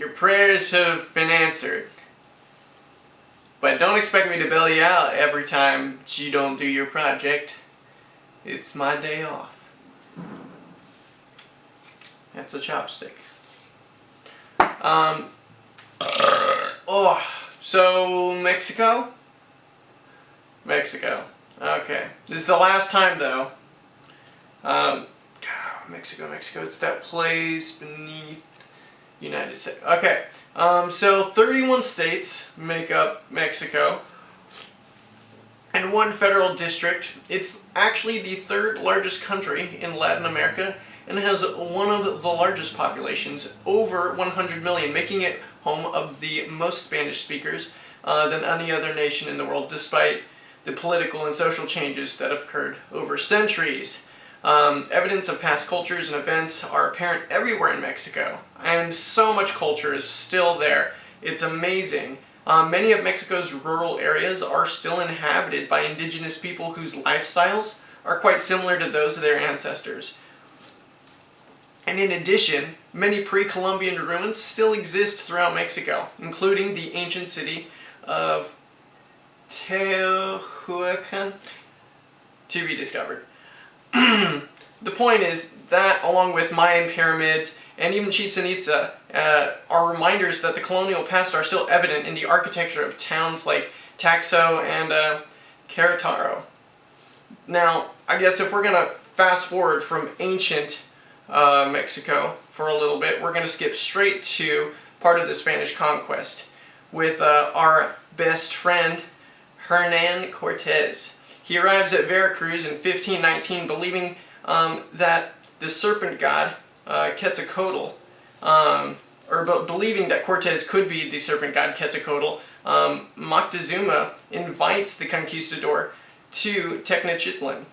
Your prayers have been answered. But don't expect me to bail you out every time you don't do your project. It's my day off. That's a chopstick. So Mexico? Mexico. Okay. This is the last time though. Mexico, it's that place beneath United States. Okay. So 31 states make up Mexico. And one federal district. It's actually the third largest country in Latin America and has one of the largest populations, over 100 million, making it home of the most Spanish speakers than any other nation in the world, despite the political and social changes that have occurred over centuries. Evidence of past cultures and events are apparent everywhere in Mexico, and so much culture is still there. It's amazing. Many of Mexico's rural areas are still inhabited by indigenous people whose lifestyles are quite similar to those of their ancestors. And in addition, many pre-Columbian ruins still exist throughout Mexico, including the ancient city of Teotihuacan, to be discovered. The point is that, along with Mayan pyramids and even Chichen Itza, are reminders that the colonial past are still evident in the architecture of towns like Taxo and Querétaro. Now, I guess if we're going to fast forward from ancient Mexico for a little bit, we're going to skip straight to part of the Spanish conquest with our best friend, Hernán Cortés. He arrives at Veracruz in 1519 believing that the serpent god, Quetzalcoatl, believing that Cortés could be the serpent god Quetzalcoatl, Moctezuma invites the conquistador to Tenochtitlan.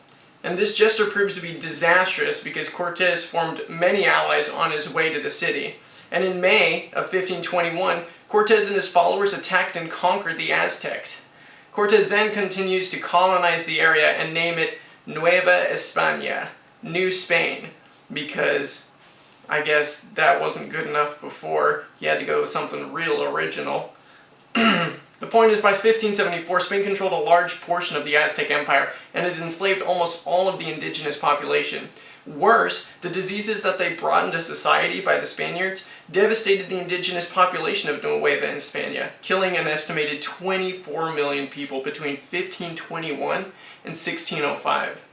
And this gesture proves to be disastrous because Cortés formed many allies on his way to the city. And in May of 1521, Cortés and his followers attacked and conquered the Aztecs. Cortés then continues to colonize the area and name it Nueva España, New Spain, because I guess that wasn't good enough before. He had to go with something real original. The point is, by 1574, Spain controlled a large portion of the Aztec Empire, and it enslaved almost all of the indigenous population. Worse, the diseases that they brought into society by the Spaniards devastated the indigenous population of Nueva España, killing an estimated 24 million people between 1521 and 1605.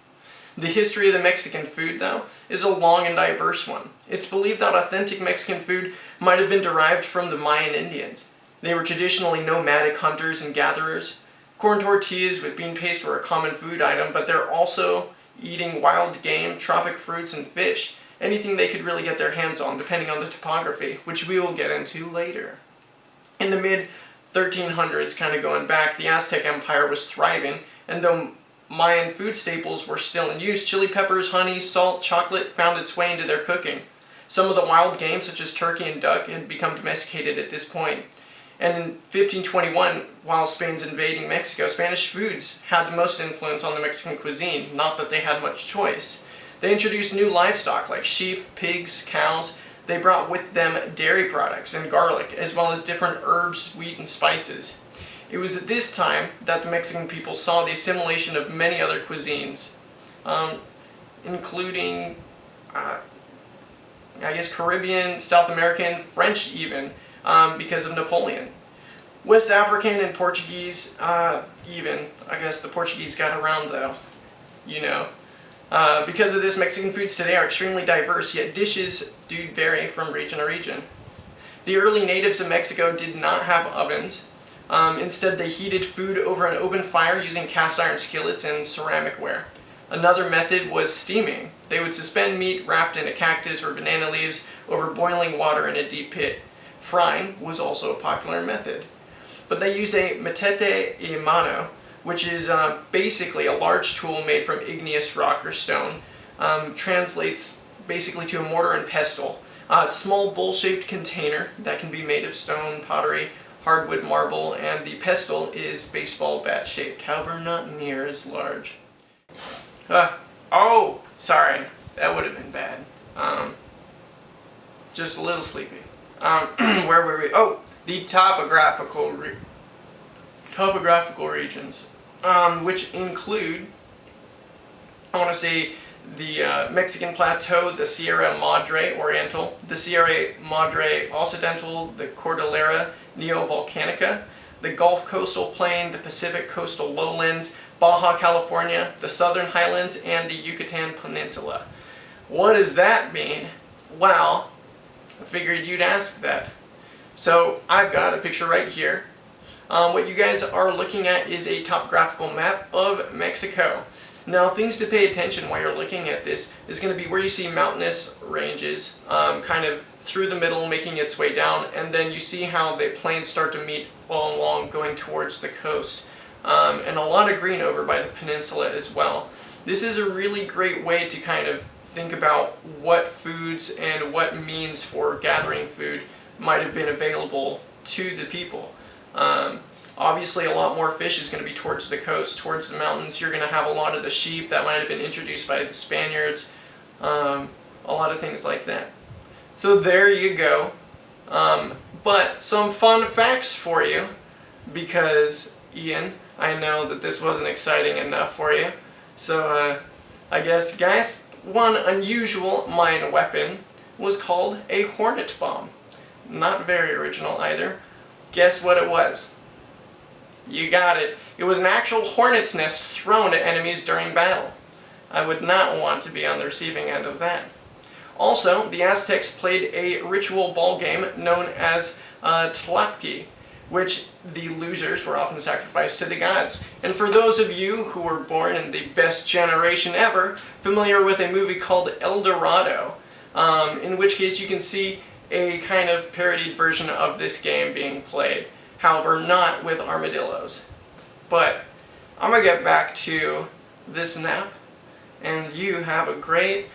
The history of the Mexican food, though, is a long and diverse one. It's believed that authentic Mexican food might have been derived from the Mayan Indians. They were traditionally nomadic hunters and gatherers. Corn tortillas with bean paste were a common food item, but they're also eating wild game, tropic fruits, and fish. Anything they could really get their hands on, depending on the topography, which we will get into later. In the mid-1300s, kind of going back, the Aztec Empire was thriving, and though Mayan food staples were still in use, chili peppers, honey, salt, chocolate found its way into their cooking. Some of the wild game, such as turkey and duck, had become domesticated at this point. And in 1521, while Spain's invading Mexico, Spanish foods had the most influence on the Mexican cuisine, not that they had much choice. They introduced new livestock like sheep, pigs, cows. They brought with them dairy products and garlic, as well as different herbs, wheat, and spices. It was at this time that the Mexican people saw the assimilation of many other cuisines, including, Caribbean, South American, French even, because of Napoleon. West African and Portuguese, even. I guess the Portuguese got around though, Because of this, Mexican foods today are extremely diverse, yet dishes do vary from region to region. The early natives of Mexico did not have ovens. Instead, they heated food over an open fire using cast iron skillets and ceramic ware. Another method was steaming. They would suspend meat wrapped in a cactus or banana leaves over boiling water in a deep pit. Frying was also a popular method. But they used a metete y mano, which is basically a large tool made from igneous rock or stone. Translates basically to a mortar and pestle. A small bowl-shaped container that can be made of stone, pottery, hardwood, marble, and the pestle is baseball bat shaped, however not near as large. Sorry, that would have been bad. Just a little sleepy. Where were we? Oh, the topographical regions, which include, I want to say, the Mexican Plateau, the Sierra Madre Oriental, the Sierra Madre Occidental, the Cordillera Neovolcanica, the Gulf Coastal Plain, the Pacific Coastal Lowlands, Baja California, the Southern Highlands, and the Yucatan Peninsula. What does that mean? Well, I figured you'd ask that. So I've got a picture right here. What you guys are looking at is a topographical map of Mexico. Now, things to pay attention while you're looking at this is going to be where you see mountainous ranges kind of through the middle making its way down, and then you see how the plains start to meet all along going towards the coast. And a lot of green over by the peninsula as well. This is a really great way to kind of think about what foods and what means for gathering food might have been available to the people. Obviously, a lot more fish is going to be towards the coast, towards the mountains. You're going to have a lot of the sheep that might have been introduced by the Spaniards, a lot of things like that. So there you go. But some fun facts for you, because Ian, I know that this wasn't exciting enough for you. So I guess, guys, one unusual mine weapon was called a hornet bomb. Not very original either. Guess what it was? You got it. It was an actual hornet's nest thrown at enemies during battle. I would not want to be on the receiving end of that. Also, the Aztecs played a ritual ball game known as Tlacti, which the losers were often sacrificed to the gods. And for those of you who were born in the best generation ever, familiar with a movie called El Dorado, in which case you can see a kind of parodied version of this game being played. However, not with armadillos. But I'm going to get back to this nap, and you have a great